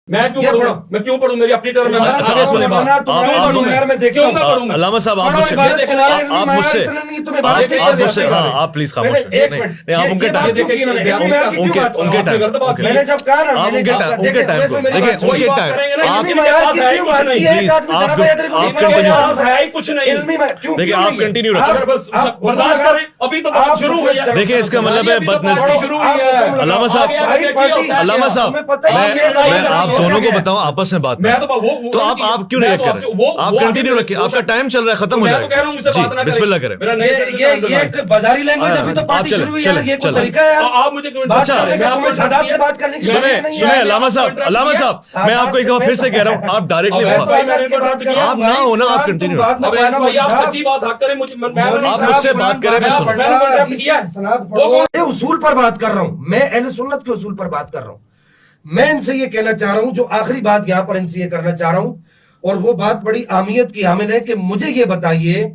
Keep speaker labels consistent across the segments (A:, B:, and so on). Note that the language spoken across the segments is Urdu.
A: میں کیوں پڑھوں میری اپنی ٹرم میں
B: علامہ صاحب آپ مجھ سے آپ پلیز خاموش آپ ان کے ٹائم آپ کنٹینیو دیکھیں اس کا مطلب ہے بدنسبی. علامہ صاحب میں آپ دونوں کو بتاؤں آپس میں بات تو آپ کیوں نہیں کر رہے؟ آپ کنٹینیو رکھیں, آپ کا ٹائم چل رہا ہے, ختم ہو جائے گا. جی بسم اللہ کریں.
C: یہ بازاری لینگویج ابھی تو پارٹی شروع ہوئی ہے, یہ کوئی طریقہ ہے
A: آپ مجھے
C: سادات سے بات کرنے کی
B: سنیں علامہ صاحب میں آپ کو ایک بار پھر سے کہہ رہا ہوں, آپ ڈائریکٹلی آپ نہ ہونا, آپ کنٹینیو
A: سچی بات
B: آپ مجھ سے بات کریں.
C: اصول پر بات کر رہا ہوں, میں اہل سنت کے اصول پر بات کر رہا ہوں. میں ان سے یہ کہنا چاہ رہا ہوں, جو آخری بات یہاں پر ان سے یہ کرنا چاہ رہا ہوں, اور وہ بات بڑی اہمیت کی حامل ہے کہ مجھے یہ بتائیے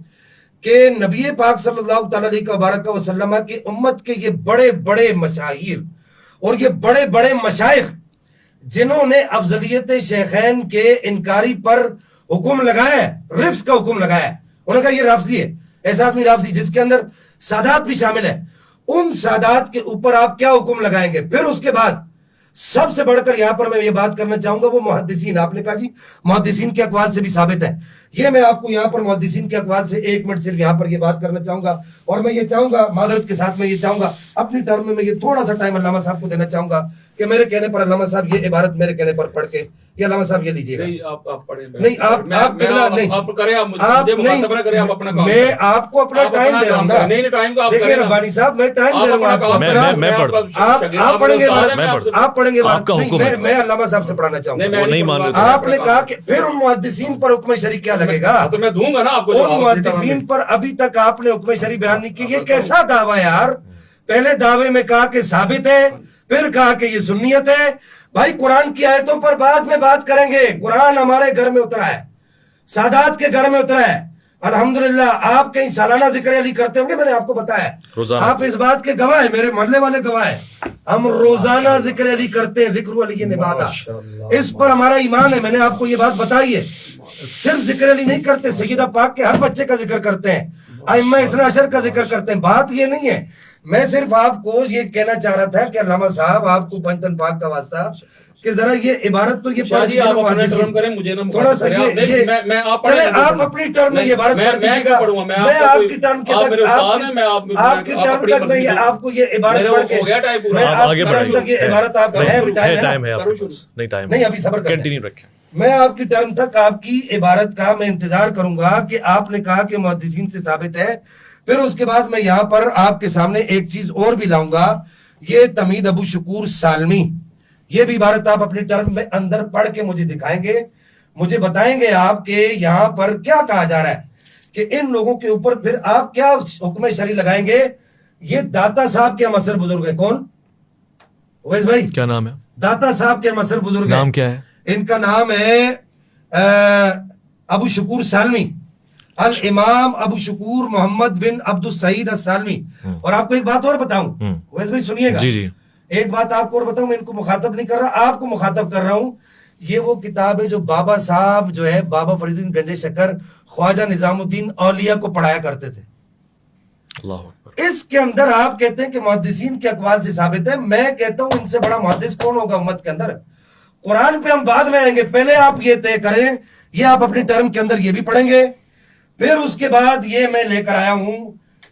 C: کہ نبی پاک صلی اللہ تعالی علیہ وسلم کی امت کے یہ بڑے بڑے مشاہیر اور یہ بڑے بڑے مشائخ جنہوں نے افضلیت شیخین کے انکاری پر حکم لگایا ہے, رفض کا حکم لگایا ہے, انہوں نے کہا یہ رافضی ہے, ایسا آدمی رافضی جس کے اندر سادات بھی شامل ہے, ان سادات کے اوپر آپ کیا حکم لگائیں گے؟ پھر اس کے بعد سب سے بڑھ کر یہاں پر میں یہ بات کرنا چاہوں گا وہ محدثین. آپ نے کہا جی محدثین کے اقوال سے بھی ثابت ہے, یہ میں آپ کو یہاں پر محدثین کے اقوال سے ایک منٹ صرف یہاں پر یہ بات کرنا چاہوں گا, اور میں یہ چاہوں گا معذرت کے ساتھ میں یہ چاہوں گا اپنی ٹرم میں یہ تھوڑا سا ٹائم علامہ صاحب کو دینا چاہوں گا کہ میرے کہنے پر علامہ صاحب یہ عبارت میرے کہنے پر پڑھ کے یہ علامہ صاحب یہ لیجیے گا. نہیں میں آپ کو اپنا ٹائم دے رہا ہوں نا, دیکھیں ربانی صاحب میں ٹائم دے رہا ہوں, آپ پڑھیں گے, آپ پڑھیں گے, میں علامہ صاحب سے پڑھانا چاہوں گا. آپ نے کہا کہ پھر ان محدثین پر حکم شرعی کیا لگے گا؟
A: تو میں دوں گا نا آپ کو.
C: ان محدثین پر ابھی تک آپ نے حکم شرعی بیان نہیں کی, یہ کیسا دعویٰ یار؟ پہلے دعوے میں کہا کہ ثابت ہے, پھر کہا کہ یہ سنیت ہے. بھائی قرآن کی آیتوں پر بعد میں بات کریں گے, قرآن ہمارے گھر میں اترا ہے, سادات کے گھر میں اترا ہے الحمدللہ. آپ کہیں سالانہ ذکر علی کرتے ہوں گے, میں نے آپ کو بتایا ہے, آپ اس بات کے گواہ ہیں, میرے محلے والے گواہ ہیں, ہم روزانہ ذکر علی کرتے ہیں, ذکر علی نبادہ, اس پر ہمارا ایمان ہے. میں نے آپ کو یہ بات بتائی ہے, صرف ذکر علی نہیں کرتے, سیدہ پاک کے ہر بچے کا ذکر کرتے ہیں, ائمہ اثنا عشر کا ذکر کرتے ہیں. بات یہ نہیں ہے, میں صرف آپ کو یہ کہنا چاہ رہا تھا کہ علامہ صاحب آپ کو پنجتن پاک کا واسطہ کہ ذرا یہ عبارت تو یہ پڑھ دیجیے گا, تھوڑا سا چلے آپ اپنی ٹرم میں یہ عبارت پڑھ دیجیے گا, میں آپ کی ٹرم کے تک آپ کی ٹرم تک میں آپ کو یہ عبارت پڑھ کے میں آپ کی ٹرم تک یہ عبارت آپ نہیں ابھی صبر کنٹینیو رکھیں. میں آپ کی ٹرم تک آپ کی عبارت کا میں انتظار کروں گا کہ آپ نے کہا کہ محدثین سے ثابت ہے. پھر اس کے بعد میں یہاں پر آپ کے سامنے ایک چیز اور بھی لاؤں گا, یہ تمید ابو شکور سالمی, یہ بھی عبارت آپ اپنی ٹرم میں اندر پڑھ کے مجھے دکھائیں گے, مجھے بتائیں گے آپ کہ یہاں پر کیا کہا جا رہا ہے کہ ان لوگوں کے اوپر پھر آپ کیا حکم شرعی لگائیں گے. یہ داتا صاحب کے مصر بزرگ ہیں, کون اویس بھائی
B: کیا نام ہے؟
C: داتا صاحب کے مصر بزرگ
B: نام کیا ہے
C: ان کا؟ نام ہے ابو شکور سالمی, الامام ابو شکور محمد بن عبد السعید السالمی. اور آپ کو ایک بات اور بتاؤں اویس بھائی سنیے گا,
B: جی جی
C: ایک بات آپ کو اور بتاؤں, میں ان کو مخاطب نہیں کر رہا, آپ کو مخاطب کر رہا ہوں. یہ وہ کتاب ہے جو بابا صاحب جو ہے بابا فرید الدین گنج شکر خواجہ نظام الدین اولیاء کو پڑھایا کرتے تھے.
B: اللہ
C: اس کے اندر آپ کہتے ہیں کہ محدثین کے اقوال سے ثابت ہے, میں کہتا ہوں ان سے بڑا محدث کون ہوگا امت کے اندر؟ قرآن پہ ہم بعد میں آئیں گے, پہلے آپ یہ طے کریں, یہ آپ اپنی ٹرم کے اندر یہ بھی پڑھیں گے. پھر اس کے بعد یہ میں لے کر آیا ہوں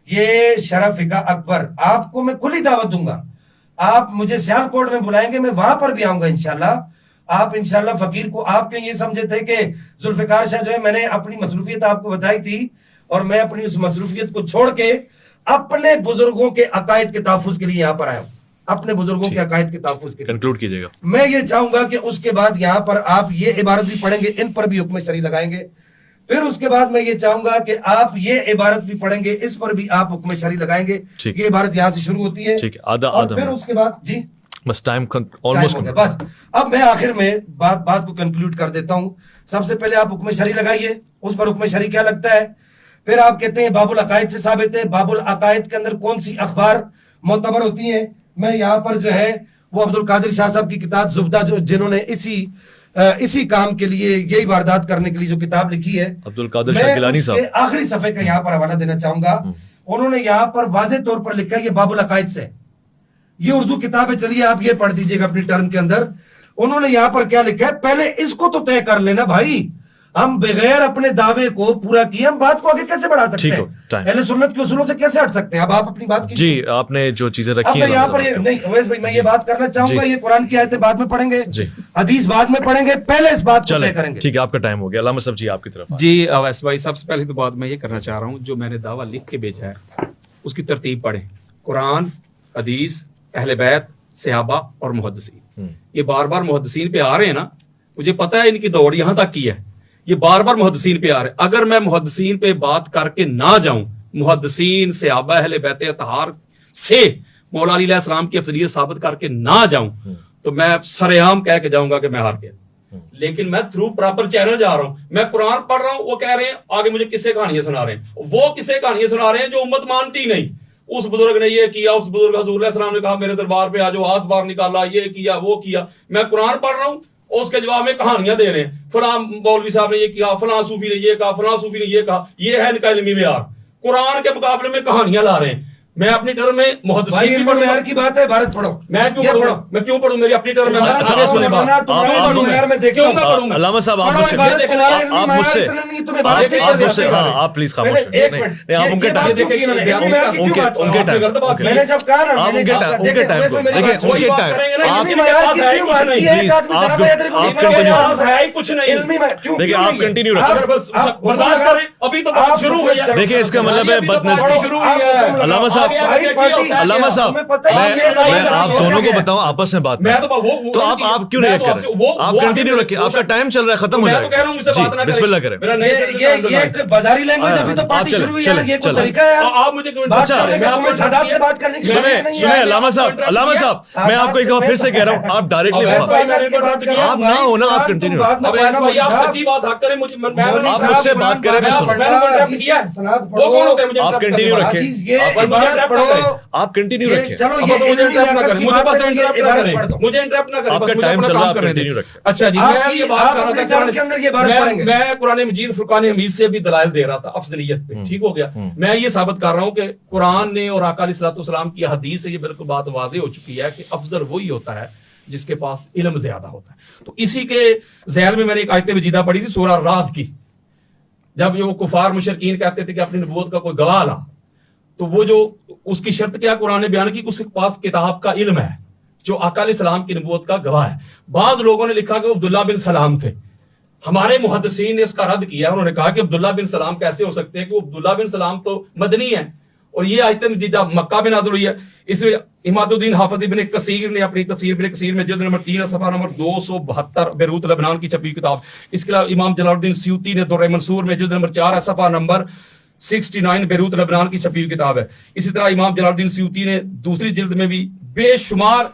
C: یہ شرح فقہ اکبر, آپ کو میں کھلی دعوت دوں گا, آپ مجھے سیال کوٹ میں بلائیں گے, میں وہاں پر بھی آؤں گا انشاءاللہ. آپ انشاءاللہ فقیر کو آپ کے یہ سمجھے تھے کہ ذوالفقار شاہ جو ہے, میں نے اپنی مصروفیت آپ کو بتائی تھی, اور میں اپنی اس مصروفیت کو چھوڑ کے اپنے بزرگوں کے عقائد کے تحفظ کے لیے یہاں پر آیا ہوں, اپنے بزرگوں کے عقائد کے تحفظ کے لیے.
B: کنکلوڈ کیجئے گا.
C: میں یہ چاہوں گا کہ اس کے بعد یہاں پر آپ یہ عبارت بھی پڑھیں گے, ان پر بھی حکم شرعی لگائیں گے. پھر اس کے بعد میں یہ چاہوں گا کہ آپ یہ عبارت بھی پڑھیں گے, اس پر بھی آپ حکم شرعی لگائیں گے. یہ عبارت یہاں سے شروع ہوتی ہے, اور پھر اس کے بعد جی
B: بس ٹائم آلموسٹ
C: بس. اب میں آخر میں بات کو کنکلوڈ کر دیتا ہوں. سب سے پہلے آپ حکم شرعی لگائیے, اس پر حکم شرعی کیا لگتا ہے. پھر آپ کہتے ہیں باب العقائد سے ثابت ہے, باب العقائد کے اندر کون سی اخبار معتبر ہوتی ہیں. میں یہاں پر جو ہے وہ عبد القادر شاہ صاحب کی کتاب زبدہ جو جنہوں نے اسی کام کے لیے یہی واردات کرنے کے لیے جو کتاب لکھی ہے,
B: عبد القادر شاہ گیلانی صاحب,
C: آخری صفحے کا یہاں پر حوالہ دینا چاہوں گا. انہوں نے یہاں پر واضح طور پر لکھا ہے, یہ باب العقائد سے, یہ اردو کتاب ہے, چلیے آپ یہ پڑھ دیجئے گا اپنی ٹرم کے اندر. انہوں نے یہاں پر کیا لکھا ہے, پہلے اس کو تو طے کر لینا بھائی, ہم بغیر اپنے دعوے کو پورا کیے ہم بات کو آگے کیسے بڑھا سکتے ہیں, اہل سنت کے اصولوں سے کیسے ہٹ سکتے ہیں. اب آپ اپنی بات
B: جی, آپ نے جو چیزیں رکھی ہیں
C: یہاں پر نہیں اویس بھائی, میں یہ بات کرنا چاہوں گا, یہ قرآن کی آیتیں بعد میں پڑھیں گے, حدیث بعد میں پڑھیں گے, پہلے اس بات کو طے کریں گے.
B: ٹھیک ہے, آپ کا ٹائم ہو گیا. علامہ صاحب جی آپ کی طرف.
A: جی اویس بھائی, سب سے پہلے تو بات میں یہ کرنا چاہ رہا ہوں, جو میں نے دعویٰ لکھ کے بھیجا ہے اس کی ترتیب پڑھیں, قرآن, حدیث, اہل بیت, صحابہ اور محدثین. یہ بار بار محدثین پہ آ رہے ہیں نا, مجھے پتا ہے ان کی دوڑ یہاں تک کی ہے, یہ بار بار محدثین پہ آ رہے ہیں. اگر میں محدثین پہ بات کر کے نہ جاؤں, محدثین, صحابہ, اہل بیت اطہار سے مولا علی علیہ السلام کی افضلیت ثابت کر کے نہ جاؤں, تو میں سر عام کہہ کے جاؤں گا کہ میں ہار گیا. لیکن میں تھرو پراپر چینل جا رہا ہوں, میں قرآن پڑھ رہا ہوں, وہ کہہ رہے ہیں آگے مجھے قصے کہانیاں سنا رہے ہیں, وہ قصے کہانیاں سنا رہے ہیں جو امت مانتی نہیں. اس بزرگ نے یہ کیا, اس بزرگ حضور علیہ السلام نے کہا میرے دربار پہ آجو, ہاتھ باہر نکالا, یہ کیا وہ کیا. میں قرآن پڑھ رہا ہوں, اس کے جواب میں کہانیاں دے رہے ہیں, فلاں مولوی صاحب نے یہ کیا, فلاں صوفی نے یہ کہا, فلاں صوفی نے یہ کہا. یہ ہے ان کا علمی معیار, قرآن کے مقابلے میں کہانیاں لا رہے ہیں. میں اپنی ٹرم میں محدثین کی پڑھوں گا,
C: کی بات ہے, بھارت پڑھو,
A: میں کیوں پڑھوں, میری اپنی ٹرم میں.
B: علامہ صاحب آپ مجھ سے آپ پلیز خاموش رہیں, آپ ان کے آپ کنٹینیو رکھیں.
A: برداشت کریں, ابھی تو بات شروع ہوئی ہے.
B: دیکھیں اس کا مطلب ہے بدنصیبی. علامہ صاحب میں آپ دونوں کو بتاؤں, آپس میں بات تو آپ کیوں ریئیکٹ کر رہے ہیں, آپ کنٹینیو رکھیں, آپ کا ٹائم چل رہا ہے, ختم ہو جائے گا. جی بسم اللہ کریں.
C: یہ بازاری لینگویج ابھی تو پارٹی شروع ہوئی ہے, یہ کوئی طریقہ ہے
A: آپ مجھے
C: سادات سے بات کرنے کی
B: سنیں علامہ صاحب میں آپ کو ایک بار پھر سے کہہ رہا ہوں, آپ ڈائریکٹلی آپ نہ ہونا, آپ کنٹینیو رکھیں. آپ مجھ سے بات کریں, آپ کنٹینیو رکھیں, آپ کنٹینیو رکھیں.
A: مجھے انٹرپٹ نہ کریں,
B: آپ کا ٹائم چل رہا ہے, آپ کنٹینیو رکھیں.
A: اچھا جی, میں یہ بات کر رہا تھا, میں قرآن مجید فرقان حمید سے بھی دلائل دے رہا تھا افضلیت پہ, ٹھیک ہو گیا. میں یہ ثابت کر رہا ہوں کہ قرآن نے اور آقا علیہ الصلوۃ والسلام کی حدیث سے یہ بالکل بات واضح ہو چکی ہے کہ افضل وہی ہوتا ہے جس کے پاس علم زیادہ ہوتا ہے. تو اسی کے ذیل میں نے ایک آیت مجیدہ پڑھی تھی سورہ رعد کی, جب یہ وہ کفار مشرکین کہتے تھے کہ اپنی نبوت کا کوئی گواہ لا, تو وہ جو اس کی شرط کیا قرآن نے بیان کی, اس کے پاس کتاب کا علم ہے جو آقا علیہ السلام کی نبوت کا گواہ ہے. بعض لوگوں نے لکھا کہ وہ عبداللہ بن سلام تھے, ہمارے محدثین نے اس کا رد کیا, انہوں نے کہا کہ عبداللہ بن سلام کیسے ہو سکتے ہیں, کہ وہ عبداللہ بن سلام تو مدنی ہیں, اور یہ آیت مجیدہ مکہ میں نازل ہوئی ہے. اس میں اماد الدین حافظ ابن کثیر نے اپنی تفسیر ابن کثیر میں جلد نمبر 3 صفحہ نمبر 272 بیروت لبنان کی چھپی کتاب. اس کے علاوہ امام جلال الدین سیوطی نے درر منصور میں جلد نمبر 4 صفحہ نمبر 69 بیروت لبنان کی چھپی ہوئی کتاب ہے. اسی طرح امام جلال الدین سیوطی نے دوسری جلد میں بھی بے شمار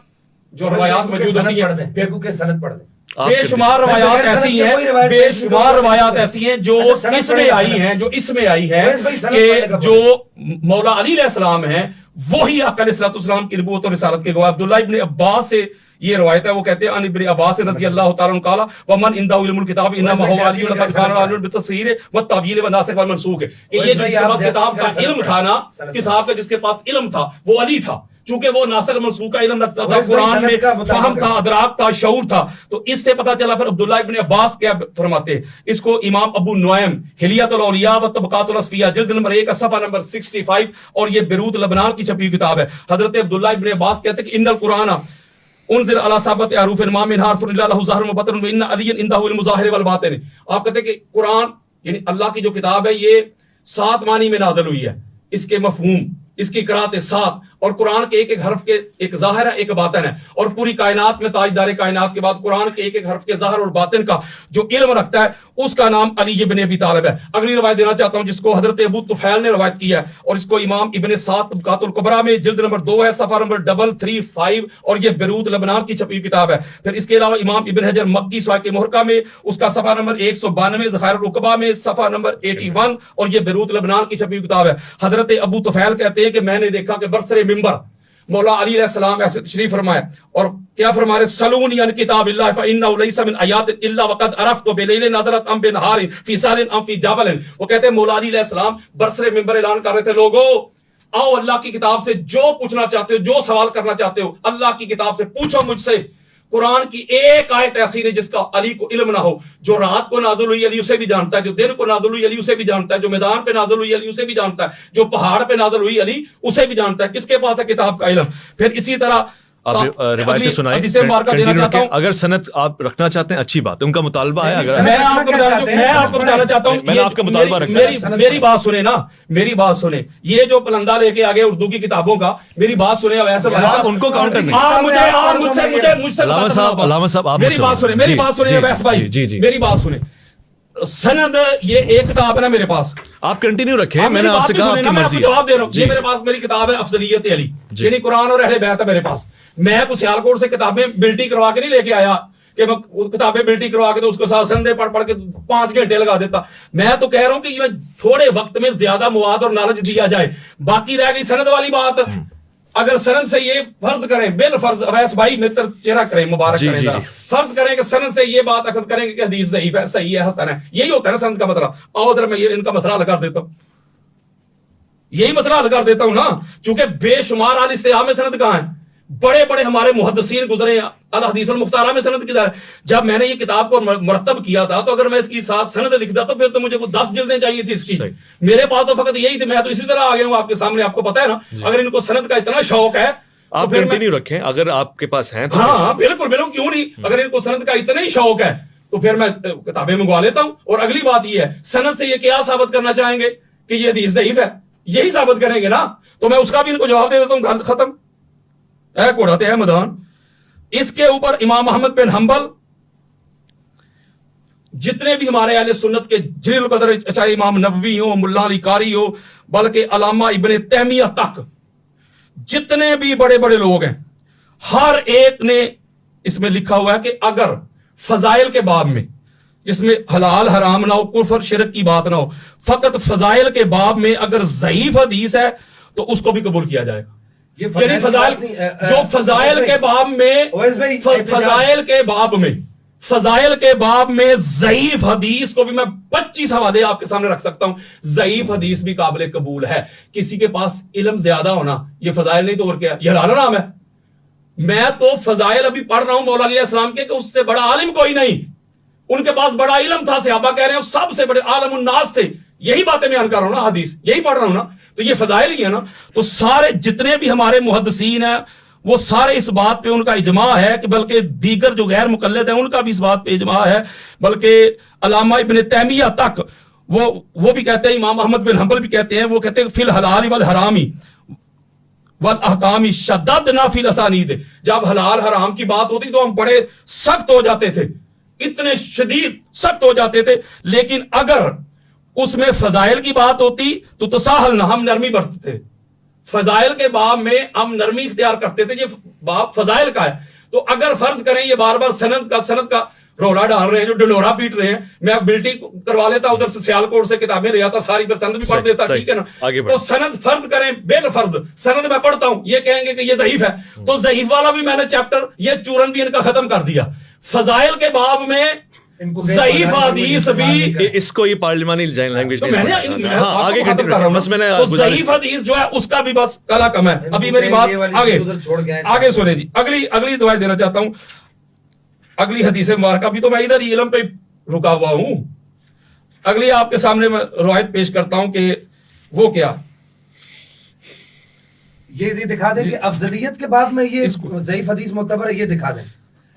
A: جو روایات موجود ہوتی ہیں,
C: سند پڑھ دیں,
A: بے شمار روایات ایسی ہیں, بے شمار روایات ایسی ہیں جو اس میں آئی ہیں, جو اس میں آئی ہے کہ جو مولا علی علیہ السلام ہیں وہی آقا علیہ الصلوۃ والسلام کی نبوت اور رسالت کے گواہ. عبداللہ ابن عباس سے یہ روایت ہے, وہ کہتے ہیں ان ابن عباس رضی اللہ تعالی عنہ قال ومن عنده علم الكتاب انما هو علی الفقار بالتصحیح والتعویل والناسخ والمنسوخ, کہ یہ جس کے پاس کتاب کا علم تھا نا, کتاب کا جس کے پاس علم تھا وہ علی تھا, چونکہ وہ ناسخ منسوخ کا علم رکھتا تھا, قرآن میں فہم تھا, ادراک تھا, شعور تھا. تو اس سے پتہ چلا پھر عبداللہ ابن عباس کیا فرماتے ہیں. اس کو امام ابو نعیم حلیۃ الاولیاء و طبقات الاصفیاء جلد نمبر 1 صفحہ نمبر 65, اور یہ بیروت لبنان کی چھپی کتاب ہے. حضرت عبداللہ ابن عباس کہتے ہیں کہ ان القرآن انزل علی ثابت حروف ما من حرف الا له ظاہر و باطن وان علی عنده علم الظاہر والباطن. آپ کہتے ہیں کہ قرآن یعنی اللہ کی جو کتاب ہے یہ 7 معنی میں نازل ہوئی ہے, اس کے مفہوم, اس کی قرات 7, اور قرآن کے ایک ایک حرف کے ایک ظاہر ہے ایک باطن ہے, اور پوری کائنات میں تاجدار کائنات کے بعد قرآن کے ایک ایک حرف کے ظاہر اور باطن کا جو علم رکھتا ہے اس کا نام علی ابن ابی طالب ہے. اگلی روایت دینا چاہتا ہوں جس کو حضرت ابو طفیل نے روایت کی ہے, اور اس کو امام ابن سعد طبقات الکبریٰ میں جلد نمبر 2 ہے صفحہ نمبر 335, اور یہ بیروت لبنان کی چھپی کتاب ہے. پھر اس کے علاوہ امام ابن حجر مکی سواق محرقہ میں اس کا صفحہ نمبر 192, ذخائر الرقبہ میں صفحہ نمبر 81, اور یہ بیروت لبنان کی چھپی کتاب ہے. حضرت ابو طفیل کہتے ہیں کہ میں نے دیکھا کہ برسر منبر مولا علی علیہ السلام ایسے تشریف فرمائے اور کیا فرما رہے سلونی عن کتاب اللہ فإنہ لیس من آیات الا وقد عرفت بلیل نظرت ام بنہار فی سال ام فی جبل. وہ کہتے ہیں مولا علی علیہ السلام برسر ممبر اعلان کر رہے تھے لوگو آؤ اللہ کی کتاب سے جو پوچھنا چاہتے ہو جو سوال کرنا چاہتے ہو اللہ کی کتاب سے پوچھو مجھ سے. قرآن کی ایک آیت ایسی نہیں جس کا علی کو علم نہ ہو. جو رات کو نازل ہوئی علی اسے بھی جانتا ہے, جو دن کو نازل ہوئی علی اسے بھی جانتا ہے, جو میدان پہ نازل ہوئی علی اسے بھی جانتا ہے, جو پہاڑ پہ نازل ہوئی علی اسے بھی جانتا ہے. کس کے پاس ہے کتاب کا علم؟ پھر اسی طرح
B: روایتیں سنائیں. اگر سند آپ رکھنا چاہتے ہیں اچھی بات ہے, ان کا مطالبہ ہے. اگر
A: میں آپ کو بتانا چاہتا ہوں,
B: میں نے آپ کا مطالبہ رکھا.
A: میری بات سنیں نا, میری بات سنیں. یہ جو پلندہ لے کے آگے اردو کی کتابوں کا, میری بات سنیں.
B: ان کو کاؤنٹر نہیں. علامہ صاحب آپ
A: میری بات سنیں, میری بات سنیں ویس بھائی, میری بات سنیں. سند یہ ایک کتاب ہے نا میرے پاس,
B: آپ کنٹینیو رکھیں. میں نے آپ سے کہا آپ کی مرضی.
A: جواب دے رہا ہوں. یہ میرے پاس میری کتاب ہے افضلیت علی, یعنی قرآن اور اہل بیت ہے میرے پاس. میں کو سیالکوٹ سے کتابیں بلٹی کروا کے نہیں لے کے آیا کہ میں کتابیں بلٹی کروا کے تو اس کے ساتھ سندے پڑھ کے 5 گھنٹے لگا دیتا. میں تو کہہ رہا ہوں کہ یہ تھوڑے وقت میں زیادہ مواد اور نالج دیا جائے. باقی رہ گئی سند والی بات. اگر سند سے یہ فرض کریں, بال فرض اویس بھائی میرے طرف چہرہ کریں, مبارک کریں, فرض کریں کہ سند سے یہ بات اخذ کریں کہ حدیث ضعیف ہے, صحیح ہے, حسن ہے. یہی ہوتا ہے نا سند کا مسئلہ. آؤ ادھر میں یہ ان کا مسئلہ حل کر دیتا ہوں, یہی مسئلہ حل کر دیتا ہوں نا. چونکہ بے شمار اہل استحاہ میں سند کہاں ہیں, بڑے بڑے ہمارے محدثین گزرے الحدیث المختارہ میں سند کدھر ہے. جب میں نے یہ کتاب کو مرتب کیا تھا تو اگر میں اس کی ساتھ سند لکھتا تو پھر تو مجھے وہ 10 جلدیں چاہیے تھی اس کی. میرے پاس تو فقط یہی تھی. میں تو اسی طرح آ گیا ہوں آپ کے سامنے, آپ کو پتا ہے نا. اگر ان کو سند کا اتنا شوق ہے
B: آپ کنٹینیو رکھیں, اگر آپ کے پاس ہیں.
A: ہاں بالکل بالکل, کیوں نہیں. اگر ان کو سند کا اتنا ہی شوق ہے تو پھر میں کتابیں منگوا لیتا ہوں. اور اگلی بات یہ ہے, سند سے یہ کیا ثابت کرنا چاہیں گے کہ یہ حدیث ضعیف ہے, یہی ثابت کریں گے نا. تو میں اس کا بھی ان کو جواب دے دیتا ہوں, گل ختم. اے کوڑاتے ہیں میدان. اس کے اوپر امام احمد بن حنبل, جتنے بھی ہمارے اہل سنت کے جلیل القدر, چاہے امام نووی ہو, ملا علی قاری ہو, بلکہ علامہ ابن تیمیہ تک, جتنے بھی بڑے بڑے لوگ ہیں, ہر ایک نے اس میں لکھا ہوا ہے کہ اگر فضائل کے باب میں, جس میں حلال حرام نہ ہو, کفر شرک کی بات نہ ہو, فقط فضائل کے باب میں اگر ضعیف حدیث ہے تو اس کو بھی قبول کیا جائے گا. یعنی فضائل, جو فضائل کے باب میں, فضائل کے باب میں ضعیف حدیث کو بھی میں 25 حوالے آپ کے سامنے رکھ سکتا ہوں. ضعیف حدیث بھی قابل قبول ہے. کسی کے پاس علم زیادہ ہونا یہ فضائل نہیں تو اور کیا, یہ حلال حرام ہے. میں تو فضائل ابھی پڑھ رہا ہوں مولا علیہ السلام کے, کہ اس سے بڑا عالم کوئی نہیں. ان کے پاس بڑا علم تھا, صحابہ کہہ رہے ہیں سب سے بڑے عالم الناس تھے. یہی باتیں بیان کر رہا ہوں نا, حدیث یہی پڑھ رہا ہوں نا, تو یہ فضائل ہی ہے نا. تو سارے جتنے بھی ہمارے محدثین ہیں وہ سارے اس بات پہ ان کا اجماع ہے کہ, بلکہ دیگر جو غیر مقلد ہیں ان کا بھی اس بات پہ اجماع ہے, بلکہ علامہ ابن تیمیہ تک وہ بھی کہتے ہیں, امام احمد بن حنبل بھی کہتے ہیں, وہ کہتے ہیں فی الحلال والحرامی والاحکام شددنا فی الاسانید. جب حلال حرام کی بات ہوتی تو ہم بڑے سخت ہو جاتے تھے, اتنے شدید سخت ہو جاتے تھے. لیکن اگر اس میں فضائل کی بات ہوتی تو تساہل نہ, ہم نرمی برتتے تھے. فضائل کے باب میں ہم نرمی اختیار کرتے تھے, یہ باب فضائل کا ہے. تو اگر فرض کریں یہ بار بار سند کا رولا ڈال رہے ہیں, جو ڈنڈورا پیٹ رہے ہیں, میں بلٹی کروا لیتا ادھر سے سیالکوٹ سے کتابیں لے آتا, ساری پر سند بھی پڑھ دیتا, ٹھیک ہے نا. تو سند فرض کریں بال فرض سند میں پڑھتا ہوں, یہ کہیں گے کہ یہ ضعیف ہے, تو ضعیف والا بھی میں نے چیپٹر یہ چورن بھی ان کا ختم کر دیا. فضائل کے باب میں ضعیف حدیث بھی,
B: اس کو یہ پارلیمانی لینگویج
A: آگے ضعیف حدیث جو ہے اس کا بھی بس کلا کم ہے. ابھی میری بات آگے سنیں جی. اگلی دعائیں دینا چاہتا ہوں, اگلی حدیث مبارکہ بھی تو میں ادھر علم پہ رکا ہوا ہوں. اگلی آپ کے سامنے میں روایت پیش کرتا ہوں کہ وہ کیا
C: یہ دکھا دیں کہ افضلیت کے بعد میں یہ ضعیف حدیث معتبر ہے, یہ دکھا دیں.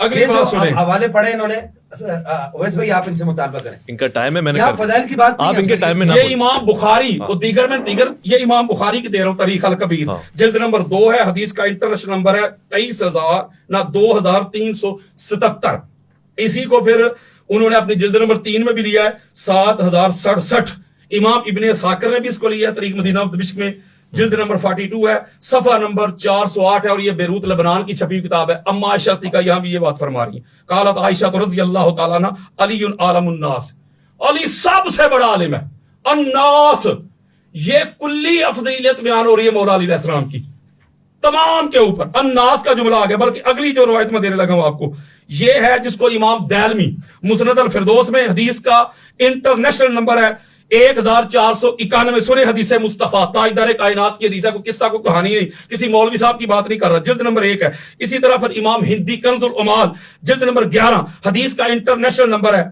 A: اگلی بات سنیں,
C: حوالے پڑھے انہوں نے. اویس بھائی آپ ان سے مطالبہ کریں,
B: ان کا ٹائم ہے, میں نے
C: فضائل کی بات
B: آپ ان کے ٹائم میں.
A: یہ امام بخاری اور دیگر یہ امام بخاری کی دے رہا ہوں, تاریخ الکبیر جلد نمبر 2 ہے, حدیث کا انٹرنیشنل نمبر ہے 23,2377. اسی کو پھر انہوں نے اپنی جلد نمبر 3 میں بھی لیا ہے 7067. امام ابن ساکر نے بھی اس کو لیا ہے طریق مدینہ دمشق میں, جلد نمبر 42 ہے, صفحہ نمبر 408 ہے, اور یہ بیروت لبنان کی چھپی کتاب ہے. اما عائشہ صدیقہ یہاں بھی یہ بات فرما رہی ہیں, قالت عائشہ رضی اللہ تعالیٰ عنہ علی عالم الناس, علی سب سے بڑا عالم ہے. الناس, یہ کلی افضلیت بیان ہو رہی ہے مولا علی علیہ السلام کی. تمام کے اوپر الناس کا جملہ آ گیا. بلکہ اگلی جو روایت میں دینے لگا ہوں آپ کو, یہ ہے جس کو امام دالمی مسند الفردوس میں حدیث کا انٹرنیشنل نمبر ہے 1491. سنے حدیث مصطفیٰ, تاجدار کائنات کی حدیث ہے, کوئی قصہ کو کہانی نہیں, کسی مولوی صاحب کی بات نہیں کر رہا, جلد نمبر 1 ہے. اسی طرح پھر امام ہندی کنز العمال جلد نمبر 11 حدیث کا انٹرنیشنل نمبر ہے.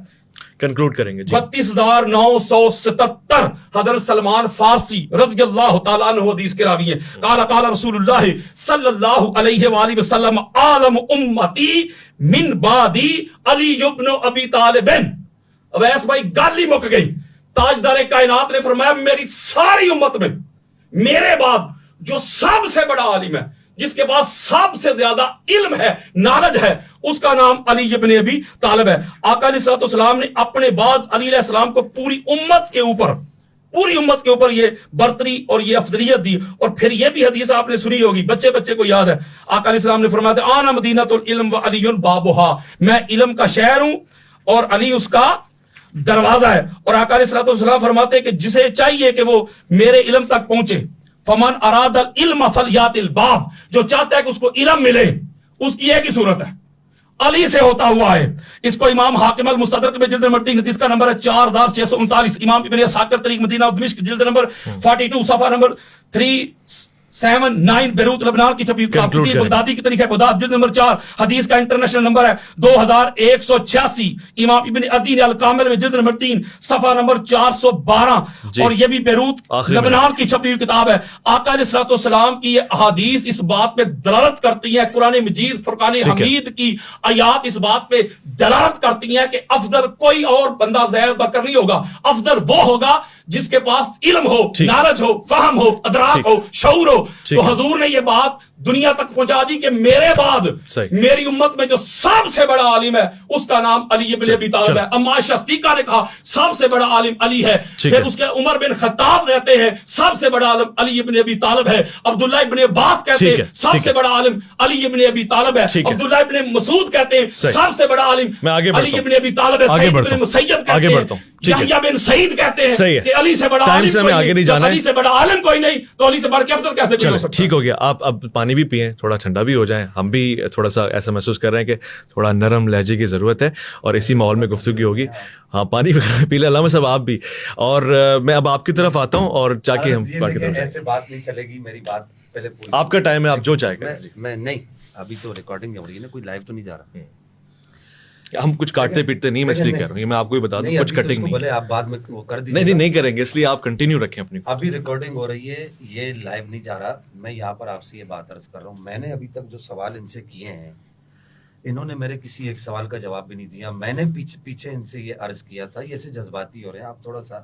B: کنکلوڈ کریں گے
A: 32,977. حضرت سلمان فارسی رضی اللہ تعالیٰ عنہ حدیث کے راوی ہیں. قال قال رسول اللہ صلی اللہ علیہ وآلہ وسلم عالم امتی من بعدی علی ابن ابی طالب. اویس بھائی گالی مک گئی. تاجدار کائنات نے فرمایا میری ساری امت میں میرے بعد جو سب سے بڑا عالم ہے, جس کے پاس سب سے زیادہ علم ہے, نالج ہے, اس کا نام علی ابن ابی طالب ہے. آقا علیہ الصلوۃ والسلام نے اپنے بعد علی علیہ السلام کو پوری امت کے اوپر یہ برتری اور یہ افضلیت دی. اور پھر یہ بھی حدیث آپ نے سنی ہوگی, بچے بچے کو یاد ہے. آقا علیہ السلام نے فرمایا تھا آنا مدینۃ العلم و علی بابھا, میں علم کا شہر ہوں اور علی اس کا دروازہ ہے. اور آقا علیہ الصلوۃ والسلام فرماتے ہیں کہ جسے چاہیے کہ وہ میرے علم تک پہنچے, فمن اراد العلم فلیات الباب, جو چاہتا ہے کہ اس کو علم ملے اس کی ایک ہی صورت ہے, علی سے ہوتا ہوا ہے. اس کو امام حاکم المستدرک میں جلد نمبر 3 حدیث کا نمبر ہے 4639. امام ابن اسحاق طریق مدینہ و دمشق جلد نمبر 42 صفحہ نمبر 379 بیروت لبنان کی چھپی کتاب بغدادی کی طریقہ بغداد جلد نمبر 4 حدیث کا انٹرنیشنل نمبر ہے 2186. امام ابن عدی الکامل میں جلد نمبر 3 صفحہ نمبر 412 اور یہ بھی بیروت لبنان کی چھپی ہوئی کتاب ہے. آقا علیہ الصلوۃ والسلام کی یہ احادیث اس بات پہ دلالت کرتی ہیں, قرآن مجید فرقان حمید کی آیات اس بات پہ دلالت کرتی ہیں کہ افضل کوئی اور بندہ زید بکر نہیں ہوگا, افضل وہ ہوگا جس کے پاس علم ہو, نالج ہو, فہم ہو, ادراک ہو, شعور ہو. تو حضور نے یہ بات دنیا تک پہنچا دی کہ میرے بعد میری امت میں جو سب سے بڑا عالم ہے اس کا نام علی ابن ابی طالب ہے. اما عائشہ صدیقہ نے کہا سب سے بڑا عالم علی ہے. پھر اس کے عمر بن خطاب رہتے ہیں سب سے بڑا عالم علی ابن ابی طالب ہے. عبداللہ ابن عباس کہتے ہیں سب سے بڑا عالم علی ابن ابی طالب ہے. عبداللہ ابن مسعود کہتے ہیں سب سے بڑا عالم علی ابن ابی طالب ہے. سعید بن مسیب کہتے ہیں, یحییٰ بن سعید کہتے ہیں کہ علی سے بڑا عالم کوئی نہیں, جب علی سے بڑا عالم کوئی نہیں تو علی سے بڑھ کے افضل کیسے کوئی ہو سکتا ہے.
B: ٹھیک ہو گیا, آپ اب پانی بھی پئیں, تھوڑا ٹھنڈا بھی ہو جائیں. ہم بھی تھوڑا سا ایسا محسوس کر رہے ہیں کہ تھوڑا نرم لہجے کی ضرورت ہے اور اسی ماحول میں گفتگو ہوگی. ہاں پانی وغیرہ پی لیں علامہ صاحب آپ بھی. اور میں اب آپ کی طرف آتا ہوں اور جا کے ہم
C: ایسے بات نہیں چلے گی. میری بات پہلے
B: آپ کا ٹائم ہے, آپ جو چاہے گا.
C: میں نہیں, ابھی تو ریکارڈنگ ہو رہی ہے نا, کوئی لائیو تو نہیں جا رہا.
B: ہم کچھ کاٹتے پیٹتے نہیں, میں اس لیے کہہ رہا ہوں, میں آپ کو ہی بتا دوں کچھ کٹنگ نہیں.
C: آپ بعد میں وہ کر دیجیے.
B: نہیں کریں گے, اس لیے آپ کنٹینیو رکھیں اپنی.
C: ابھی ریکارڈنگ ہو رہی ہے, یہ لائیو نہیں جا رہا. میں یہاں پر آپ سے یہ بات عرض کر رہا ہوں, میں نے ابھی تک جو سوال ان سے کیے ہیں انہوں نے میرے کسی ایک سوال کا جواب بھی نہیں دیا. میں نے پیچھے ان سے یہ عرض کیا تھا, یہ ایسے جذباتی ہو رہے ہیں, آپ تھوڑا سا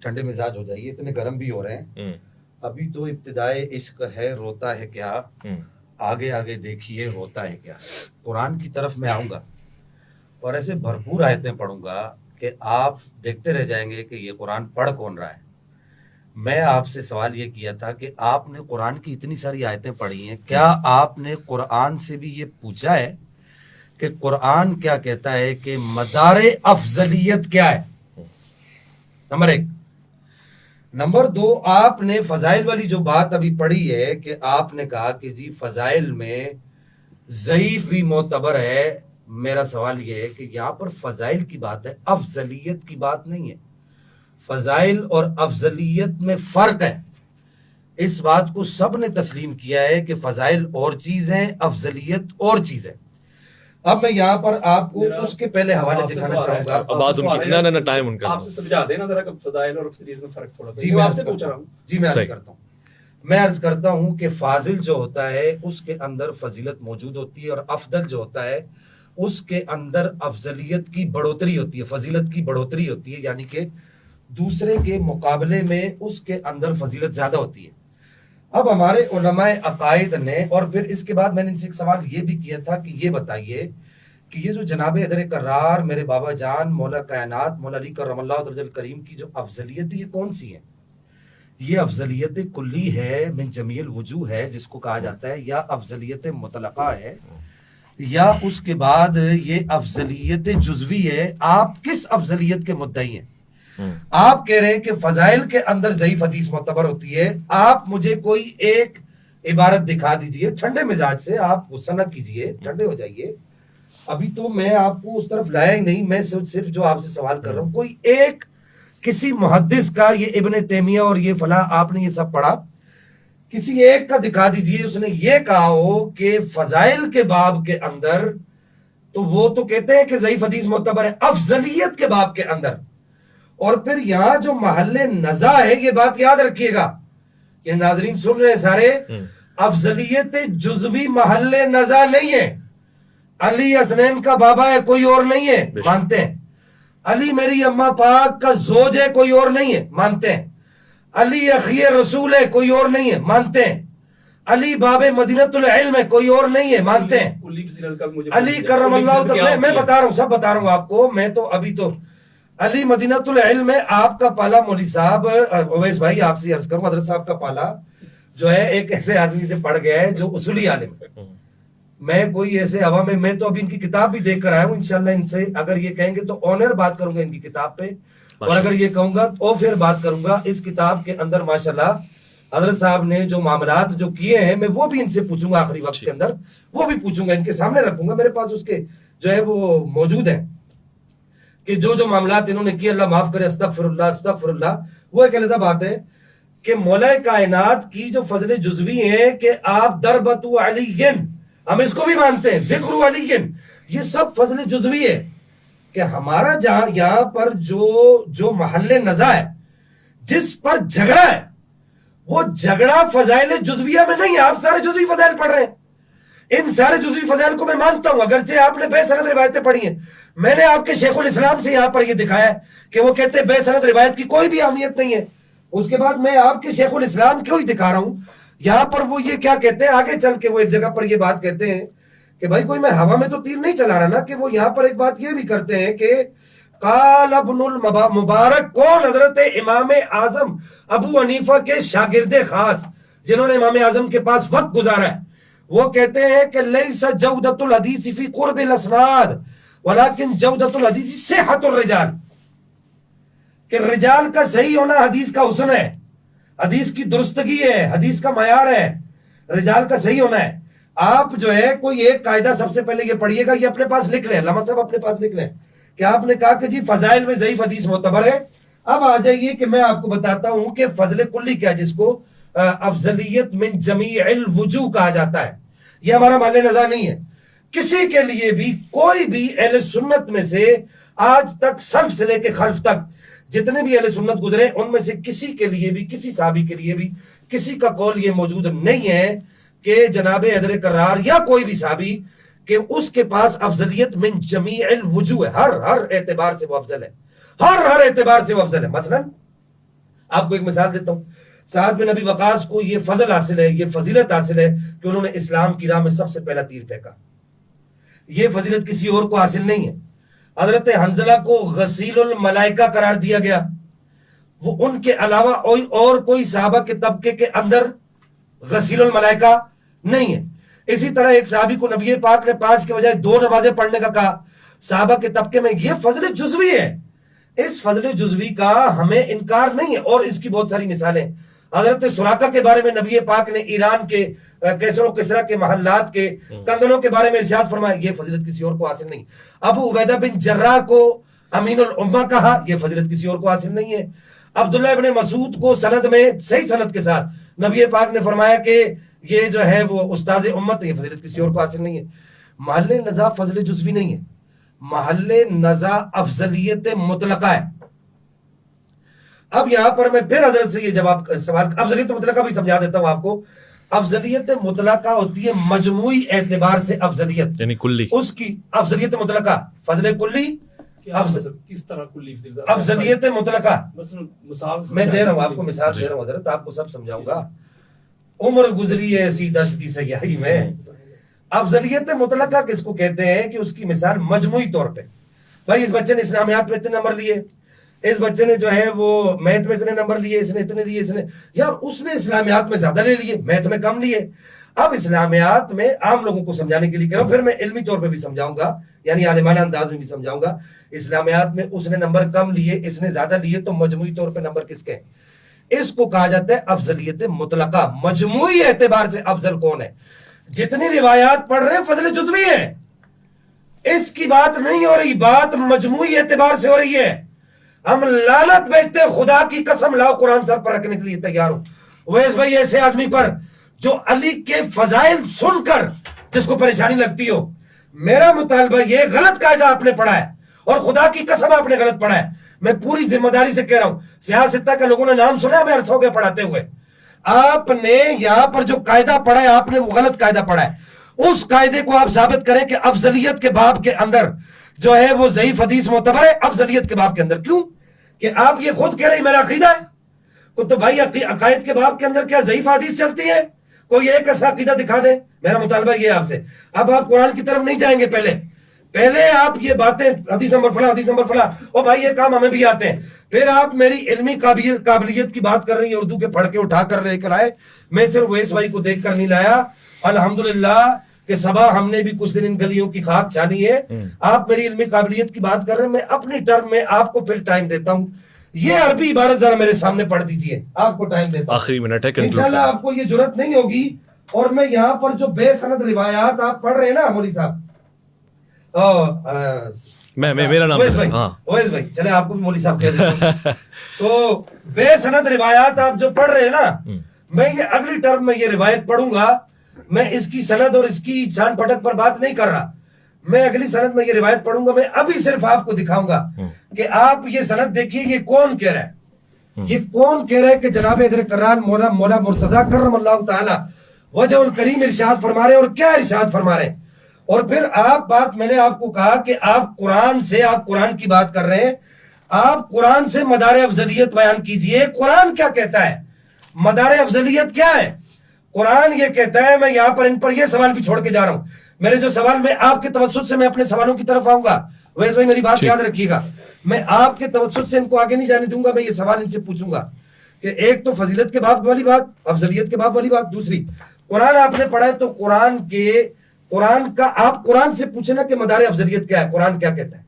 C: ٹھنڈے مزاج ہو جائیے, اتنے گرم بھی ہو رہے ہیں. ابھی تو ابتدائے عشق ہے, روتا ہے کیا, آگے آگے دیکھیے ہوتا ہے کیا. قرآن کی طرف میں آؤں گا اور ایسے بھرپور آیتیں پڑھوں گا کہ آپ دیکھتے رہ جائیں گے کہ یہ قرآن پڑھ کون رہا ہے. میں آپ سے سوال یہ کیا تھا کہ آپ نے قرآن کی اتنی ساری آیتیں پڑھی ہیں, کیا آپ نے قرآن سے بھی یہ پوچھا ہے کہ قرآن کیا کہتا ہے کہ مدار افضلیت کیا ہے؟ نمبر 1. نمبر 2, آپ نے فضائل والی جو بات ابھی پڑھی ہے کہ آپ نے کہا کہ جی فضائل میں ضعیف بھی معتبر ہے. میرا سوال یہ ہے کہ یہاں پر فضائل کی بات ہے, افضلیت کی بات نہیں ہے. فضائل اور افضلیت میں فرق ہے. اس بات کو سب نے تسلیم کیا ہے کہ فضائل اور چیز ہیں, افضلیت اور چیز ہے. اب میں یہاں پر آپ کو اس کے پہلے حوالے دکھانا چاہوں گا.
B: بات ان کی نہ ٹائم ان کا
A: آپ سے سمجھا دینا ذرا کہ فضائل اور افضلیت میں فرق تھوڑا.
C: جی میں آپ سے پوچھ رہا ہوں. جی میں عرض کرتا ہوں. میں عرض کرتا ہوں کہ فاضل جو ہوتا ہے اس کے اندر فضیلت موجود ہوتی ہے, اور افضل جو ہوتا ہے اس کے اندر افضلیت کی بڑھوتری ہوتی ہے, فضیلت کی بڑھوتری ہوتی ہے, یعنی کہ دوسرے کے مقابلے میں اس کے اندر فضیلت زیادہ ہوتی ہے. اب ہمارے علماء عقائد نے, اور پھر اس کے بعد میں نے ان سے ایک سوال یہ بھی کیا تھا کہ یہ بتائیے کہ یہ جو جناب حیدر کرار میرے بابا جان مولا کائنات مولا علی کرم اللہ وجہ کریم کی جو افضلیت ہے یہ کون سی ہے؟ یہ افضلیت کلی ہے, من جمیع الوجوہ ہے جس کو کہا جاتا ہے, یا افضلیت مطلقہ ہے, یا اس کے بعد یہ افضلیت جزوی ہے؟ آپ کس افضلیت کے مدعی ہیں؟ آپ کہہ رہے ہیں کہ فضائل کے اندر ضعیف حدیث معتبر ہوتی ہے. آپ مجھے کوئی ایک عبارت دکھا دیجئے ٹھنڈے مزاج سے, آپ غصہ نہ کیجئے, ٹھنڈے ہو جائیے. ابھی تو میں آپ کو اس طرف لایا ہی نہیں, میں صرف جو آپ سے سوال کر رہا ہوں, کوئی ایک کسی محدث کا, یہ ابن تیمیہ اور یہ فلاں آپ نے یہ سب پڑھا, کسی ایک کا دکھا دیجئے اس نے یہ کہا ہو کہ فضائل کے باب کے اندر, تو وہ تو کہتے ہیں کہ ضعیف حدیث معتبر ہے, افضلیت کے باب کے اندر. اور پھر یہاں جو محل نزا ہے, یہ بات یاد رکھیے گا, یہ ناظرین سن رہے ہیں سارے, افضلیت جزوی محل نزا نہیں ہے. علی حسنین کا بابا ہے, کوئی اور نہیں ہے, مانتے ہیں. علی میری اماں پاک کا زوج ہے, کوئی اور نہیں ہے, مانتے ہیں. علی اخی رسول ہے, کوئی اور نہیں ہے, مانتے ہیں. علی باب مدینۃ العلم ہے, کوئی اور نہیں ہے, مانتے ہیں. علی کرم اللہ, میں بتا رہا ہوں, سب بتا رہا ہوں آپ کو, میں تو ابھی تو علی مدینۃ العلم میں آپ کا پالا, مولوی صاحب اویس بھائی آپ سے عرض کروں, حضرت صاحب کا پالا جو ہے ایک ایسے آدمی سے پڑھ گیا ہے جو اصولی عالم ہے. میں کوئی ایسے ہوا میں تو ابھی ان کی کتاب بھی دیکھ کر آیا ہوں, انشاءاللہ ان سے اگر یہ کہیں گے تو آنر بات کروں گا ان کی کتاب پہ, اور اگر یہ کہوں گا تو پھر بات کروں گا. اس کتاب کے اندر ماشاءاللہ حضرت صاحب نے جو معاملات جو کیے ہیں, میں وہ بھی ان سے پوچھوں گا آخری وقت کے اندر, وہ بھی پوچھوں گا, ان کے سامنے رکھوں گا, میرے پاس اس کے جو ہے وہ موجود ہیں کہ جو معاملات انہوں نے کیے, اللہ معاف کرے, استغفر اللہ استغفر اللہ. وہ ایک علیحدہ بات ہے کہ مولا کائنات کی جو فضل جزوی ہیں کہ آپ دربت علی, ہم اس کو بھی مانتے ہیں, ذکر علی, یہ سب فضل جزوی ہے کہ ہمارا جہاں یہاں پر جو محل نزا ہے, جس پر جھگڑا ہے, وہ جھگڑا فضائل جزویہ میں نہیں ہے. آپ سارے جزوی فضائل پڑھ رہے ہیں, ان سارے جزوی فضائل کو میں مانتا ہوں, اگرچہ آپ نے بے سند روایتیں پڑھی ہیں. میں نے آپ کے شیخ الاسلام سے یہاں پر یہ دکھایا ہے کہ وہ کہتے ہیں بے سند روایت کی کوئی بھی اہمیت نہیں ہے. اس کے بعد میں آپ کے شیخ الاسلام کیوں ہی دکھا رہا ہوں, یہاں پر وہ یہ کیا کہتے ہیں, آگے چل کے وہ ایک جگہ پر یہ بات کہتے ہیں کہ بھائی کوئی میں ہوا میں تو تیر نہیں چلا رہا نا, کہ وہ یہاں پر ایک بات یہ بھی کرتے ہیں کہ قال ابن المبارک, کون, حضرت امام اعظم ابو حنیفہ کے شاگرد خاص جنہوں نے امام اعظم کے پاس وقت گزارا ہے, وہ کہتے ہیں کہ لیس جودۃ الحدیث فی قرب الاسناد ولکن جودۃ الحدیث صحۃ الرجال, کہ رجال کا صحیح ہونا حدیث کا حسن ہے, حدیث کی درستگی ہے, حدیث کا معیار ہے, رجال کا صحیح ہونا ہے. آپ جو ہے کوئی ایک قاعدہ سب سے پہلے یہ پڑھیے گا, یہ اپنے پاس لکھ لیں, علامہ صاحب اپنے پاس لکھ لیں کہ آپ نے کہا کہ جی فضائل میں ضعیف حدیث معتبر ہے. اب آ جائیے کہ میں آپ کو بتاتا ہوں کہ فضل کلی کیا, جس کو افضلیت من جمیع الوجوہ کہا جاتا ہے, یہ ہمارا محل نزا نہیں ہے. کسی کے لیے بھی, کوئی بھی اہل سنت میں سے آج تک سلف سے لے کے خلف تک جتنے بھی اہل سنت گزرے, ان میں سے کسی کے لیے بھی, کسی صحابی کے لیے بھی کسی کا قول یہ موجود نہیں ہے کہ جناب حیدر کرار یا کوئی بھی صحابی کہ اس کے پاس افضلیت من جمیع الوجوہ ہے, ہر اعتبار سے وہ افضل ہے, ہر اعتبار سے وہ افضل ہے. مثلا آپ کو ایک مثال دیتا ہوں, سعد بن ابی وقاص کو یہ فضل حاصل ہے, یہ فضیلت حاصل ہے کہ انہوں نے اسلام کی راہ میں سب سے پہلا تیر پھینکا. یہ فضیلت کسی اور کو حاصل نہیں ہے. حضرت حنظلہ کو غسیل الملائکہ قرار دیا گیا, وہ ان کے علاوہ اور کوئی صحابہ کے طبقے کے اندر غسیل الملائکہ نہیں ہے. اسی طرح ایک صحابی کو نبی پاک نے 5 کے بجائے 2 نمازیں پڑھنے کا کہا, صحابہ کے طبقے میں. یہ فضل جزوی ہے, اس فضل جزوی کا ہمیں انکار نہیں ہے, اور اس کی بہت ساری مثالیں. حضرت سراقہ کے بارے میں نبی پاک نے ایران کے کیسر و کسرا کے محلات کے کنگنوں کے بارے میں ارشاد فرمایا, یہ فضیلت کسی اور کو حاصل نہیں. ابو عبیدہ بن جراح کو امین الامہ کہا, یہ فضیلت کسی اور کو حاصل نہیں ہے. عبداللہ ابن مسعود کو سند میں صحیح سند کے ساتھ نبی پاک نے فرمایا کہ یہ جو ہے وہ استاذ امت ہے, یہ فضیلت کسی اور کو حاصل نہیں ہے. محل نزا فضل جزوی نہیں ہے, محل نزا افضلیت مطلقہ ہے. اب یہاں پر میں پھر حضرت سے یہ جواب سوال, افضلیت مطلقہ بھی سمجھا دیتا ہوں آپ کو. افضلیت مطلقہ ہوتی ہے مجموعی اعتبار سے افضلیت,
B: یعنی کلی,
C: اس کی افضلیت مطلقہ. فضل کلی
A: کس طرح کلی
C: افضلیت مطلقہ,
A: مثال
C: میں دے رہا ہوں آپ کو, مثال دے رہا ہوں حضرت, آپ کو سب سمجھاؤں گا. عمر گزری ہے ایسی دشتی سیاہی میں. افضلیت مطلقہ کس کو کہتے ہیں کہ اس کی مثال مجموعی طور پہ, بھائی اس بچے نے اسلامیات میں اتنے نمبر لیے, اس بچے نے جو ہے وہ میتھ میں اتنے نمبر لیے, اس نے اتنے لیے, اس نے یار اس نے اسلامیات میں زیادہ لے لیے, میتھ میں کم لیے. اب اسلامیات میں عام لوگوں کو سمجھانے کے لیے کہہ رہا ہوں, پھر میں علمی طور پہ بھی سمجھاؤں گا, یعنی عالمانہ انداز میں بھی سمجھاؤں گا. اسلامیات میں اس نے نمبر کم لیے, اس نے زیادہ لیے, تو مجموعی طور پہ نمبر کس کے ہیں؟ اس کو کہا جاتا ہے افضلیت مطلقہ. مجموعی اعتبار سے افضل کون ہے؟ جتنی روایات پڑھ رہے ہیں فضل جزوی ہے, اس کی بات نہیں ہو رہی, بات مجموعی اعتبار سے ہو رہی ہے. ہم لعنت بیچتے ہیں, خدا کی قسم لاؤ قرآن سر پر رکھنے کے لیے تیار ہوں. ویس بھائی ایسے آدمی پر جو علی کے فضائل سن کر جس کو پریشانی لگتی ہو, میرا مطالبہ یہ غلط قاعدہ آپ نے پڑھا ہے اور خدا کی قسم آپ نے غلط پڑھا ہے. میں پوری ذمہ داری سے کہہ رہا ہوں, سیاستہ کا لوگوں نے نام سنا, میں عرصہ ہو گیا پڑھاتے ہوئے. آپ نے یہاں پر جو قاعدہ پڑھا ہے آپ نے وہ غلط قاعدہ پڑھا ہے. اس قاعدے کو آپ ثابت کریں کہ افضلیت کے باب کے اندر جو ہے وہ ضعیف حدیث معتبر ہے افضلیت کے باب کے اندر. کیوں کہ آپ یہ خود کہہ رہے ہیں میرا عقیدہ ہے, تو بھائی عقائد کے باب کے اندر کیا ضعیف حدیث چلتی ہے؟ کوئی ایک ایسا عقیدہ دکھا دے. میرا مطالبہ یہ آپ سے, اب آپ قرآن کی طرف نہیں جائیں گے, پہلے آپ یہ باتیں حدیث نمبر فلاں حدیث نمبر فلاں, او بھائی یہ کام ہمیں بھی آتے ہیں, پھر آپ میری علمی قابلیت کی بات کر رہی ہیں, اردو کے پڑھ کے اٹھا کر لے کر آئے. میں صرف ویس بھائی کو دیکھ کر نہیں لایا, الحمدللہ کہ صبا ہم نے بھی کچھ دن ان گلیوں کی خاک چھانی ہے. آپ میری علمی قابلیت کی بات کر رہے ہیں, میں اپنی ٹرم میں آپ کو پھر ٹائم دیتا ہوں. یہ عربی عبارت ذرا میرے سامنے پڑھ دیجئے, آپ کو ٹائم دیتا ہوں,
B: آخری منٹ ہے,
C: انشاءاللہ آپ کو یہ جرات نہیں ہوگی. اور میں یہاں پر جو بے سند روایات آپ پڑھ رہے ہیں نا مولوی صاحب,
B: میرا نام
C: اویس بھائی, چلے آپ کو بھی مولوی صاحب کہہ دیتا ہوں. تو بے سند روایات آپ جو پڑھ رہے ہیں نا, میں یہ اگلی ٹرم میں یہ روایت پڑھوں گا, میں اس کی سند اور اس کی چھان پھٹک پر بات نہیں کر رہا, میں اگلی سند میں یہ روایت پڑھوں گا. میں ابھی صرف آپ کو دکھاؤں گا کہ آپ یہ سند دیکھیے یہ کون کہہ رہا ہے, یہ کون کہہ رہا ہے کہ جناب حضرت کران مولا مرتضیٰ کرم اللہ تعالی وجہ الکریم ارشاد فرما رہے ہیں, اور کیا ارشاد فرما رہے ہیں. اور پھر آپ بات, میں نے آپ کو کہا کہ آپ قرآن سے, آپ قرآن کی بات کر رہے ہیں, آپ قرآن سے مدار افضلیت بیان کیجئے. قرآن کیا کہتا ہے, مدار افضلیت کیا ہے؟ قرآن یہ کہتا ہے, میں یہاں پر ان پر یہ سوال بھی چھوڑ کے جا رہا ہوں. میرے جو سوال, میں آپ کے توسط سے میں اپنے سوالوں کی طرف آؤں گا. ویس بھائی میری بات یاد رکھیے گا, میں آپ کے توسط سے ان کو آگے نہیں جانے دوں گا. میں یہ سوال ان سے پوچھوں گا کہ ایک تو فضیلت کے باب والی بات, افضلیت کے باب والی بات, دوسری قرآن آپ نے پڑھا ہے تو قرآن کا آپ قرآن سے پوچھنا کہ مدار افضلیت کیا ہے, قرآن کیا کہتا ہے,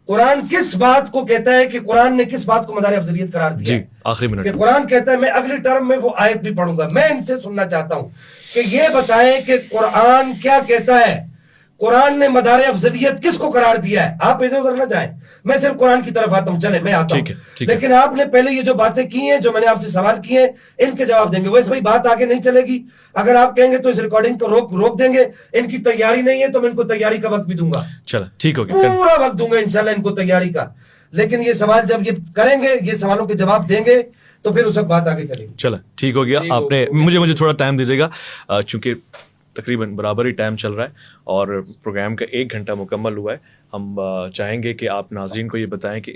C: قرآن کس بات کو کہتا ہے, کہ قرآن نے کس بات کو مدار افضلیت قرار دیا ہے.
B: آخری منٹ,
C: کہ قرآن کہتا ہے, میں اگلی ٹرم میں وہ آیت بھی پڑھوں گا. میں ان سے سننا چاہتا ہوں کہ یہ بتائیں کہ قرآن کیا کہتا ہے, قرآن نے مدار افضلیت کس کو قرار دیا ہے. آپ ادھر ادھر نہ جائیں, میں صرف قرآن کی طرف آتا ہوں. چلے میں آتا ہوں, لیکن آپ نے پہلے یہ جو باتیں کی ہیں, جو میں نے آپ سے سوال کیے ہیں, ان کے جواب دیں گے. ویسے بھائی بات آگے نہیں چلے گی, اگر آپ کہیں گے تو اس ریکارڈنگ کو روک دیں گے. ان کی تیاری نہیں ہے تو میں ان کو تیاری کا وقت بھی دوں گا,
B: چلو ٹھیک ہو گیا,
C: پورا وقت دوں گا انشاءاللہ ان کو تیاری کا. لیکن یہ سوال جب یہ کریں گے, یہ سوالوں کے جواب دیں گے, تو پھر اس وقت بات آگے چلے گی.
B: چلو ٹھیک ہو گیا. آپ نے مجھے تھوڑا ٹائم دیجیے گا, چونکہ تقریباً برابر ہی ٹائم چل رہا ہے اور پروگرام کا 1 گھنٹہ مکمل ہوا ہے. ہم چاہیں گے کہ آپ ناظرین کو یہ بتائیں کہ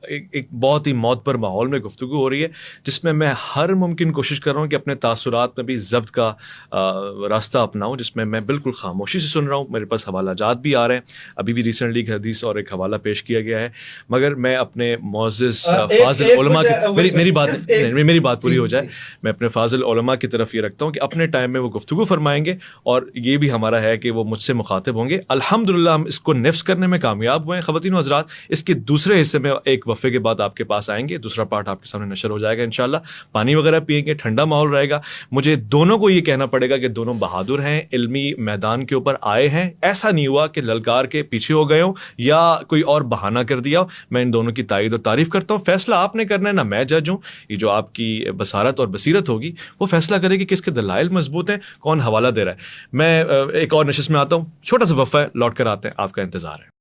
B: ایک بہت ہی معتبر ماحول میں گفتگو ہو رہی ہے, جس میں ہر ممکن کوشش کر رہا ہوں کہ اپنے تاثرات میں بھی ضبط کا راستہ اپناؤں, جس میں بالکل خاموشی سے سن رہا ہوں. میرے پاس حوالہ جات بھی آ رہے ہیں, ابھی بھی ریسنٹلی ایک حدیث اور ایک حوالہ پیش کیا گیا ہے, مگر میں اپنے معزز فاضل علماء کی میری بات پوری ہو جائے, میں اپنے فاضل علماء کی طرف یہ رکھتا ہوں کہ اپنے ٹائم میں وہ گفتگو فرمائیں گے, اور یہ بھی ہمارا ہے کہ وہ مجھ سے مخاطب ہوں گے. الحمدللہ ہم اس کو نفس کرنے میں کامیاب ہوئے ہیں. خواتین و حضرات, اس کے دوسرے حصے میں ایک وقفے کے بعد آپ کے پاس آئیں گے, دوسرا پارٹ آپ کے سامنے نشر ہو جائے گا انشاءاللہ. پانی وغیرہ پئیں گے, ٹھنڈا ماحول رہے گا. مجھے دونوں کو یہ کہنا پڑے گا کہ دونوں بہادر ہیں, علمی میدان کے اوپر آئے ہیں. ایسا نہیں ہوا کہ للکار کے پیچھے ہو گئے ہوں یا کوئی اور بہانہ کر دیا ہو. میں ان دونوں کی تائید اور تعریف کرتا ہوں. فیصلہ آپ نے کرنا ہے, نہ میں جج ہوں. یہ جو آپ کی بصارت اور بصیرت ہوگی وہ فیصلہ کرے گی کہ اس کے دلائل مضبوط ہیں, کون حوالہ دے رہا ہے. میں ایک اور نشست میں آتا ہوں, چھوٹا سا وقفہ ہے, لوٹ کر آتے ہیں, آپ کا انتظار ہے.